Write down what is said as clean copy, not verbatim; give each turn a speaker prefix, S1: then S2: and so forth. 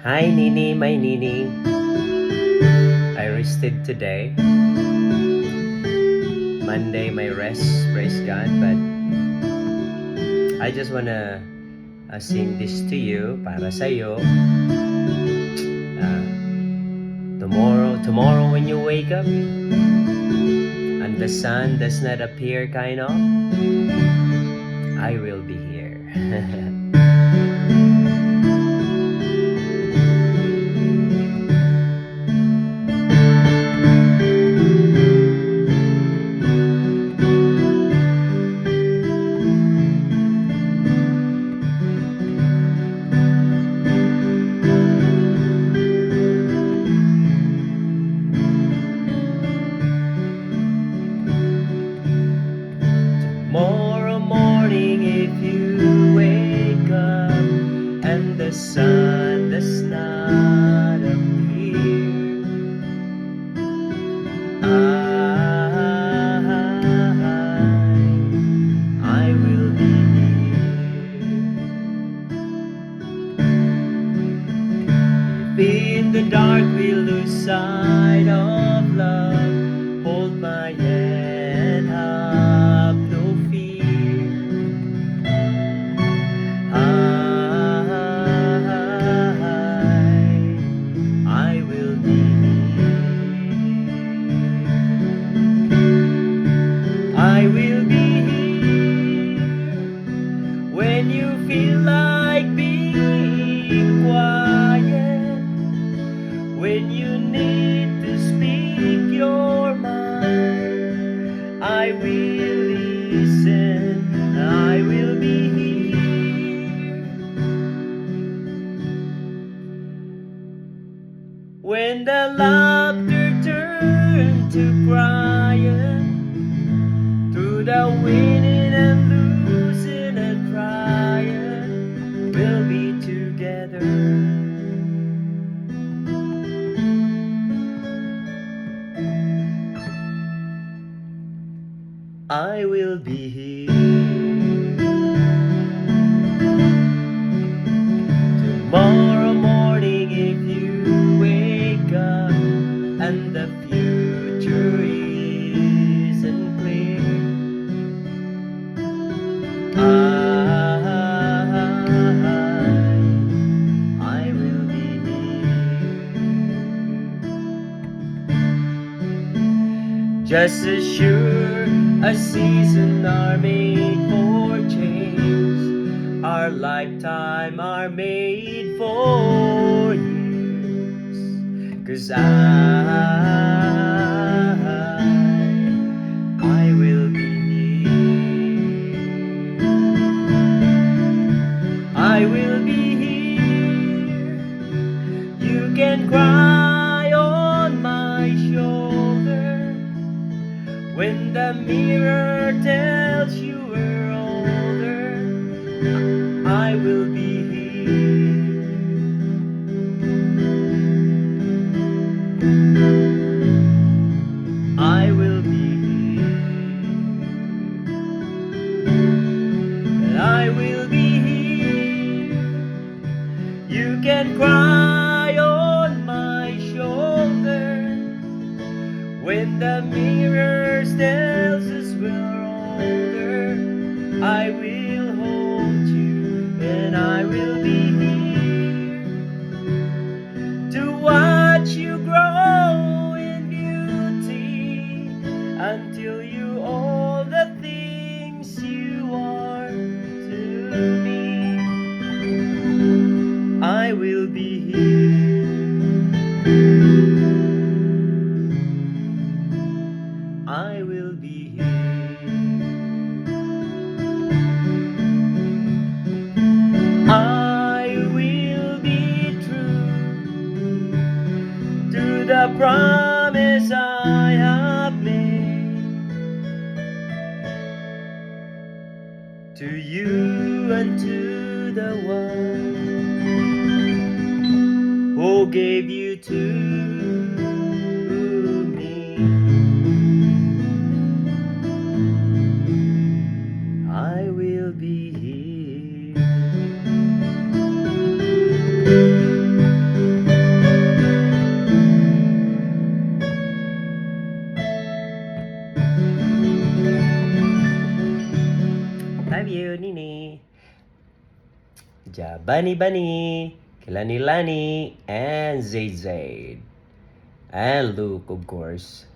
S1: Hi, Nini, my Nini. I rested today. Monday, my rest, praise God. But I just wanna sing this to you, para sa'yo. Uh, tomorrow when you wake up and the sun does not appear, kind of, I will be here. Tomorrow morning, if you wake up and the sun does not appear, I will be here. If in the dark we lose sight of love, hold my hand, have no fear. I will be here. I will be here when you feel like being quiet, when you need to speak your mind. I will listen, I will be here. When the laughter turns to crying, through the winning and losing and crying, we'll be together. I will be here. Tomorrow morning, if you wake up and the future isn't clear, I will be here. Just as sure as seasons are made for change, our lifetime are made for years. 'Cause I will be here. I will be here. You can cry on my shoulder when the mirror tells you we're older. I will be here. I will be here. I will be here. You can cry on my shoulder when the mirror tells us we're older. I will hold you and I will be here to watch you grow in beauty until you all the things you are to me. I will be here. I will be here. I will be true to the promise I have made to you and to the one who gave you to me. I will be here. love you, Nini. Ja, Bunny Bunny, Kilani Lani, and Zayd Zayd. And Luke, of course.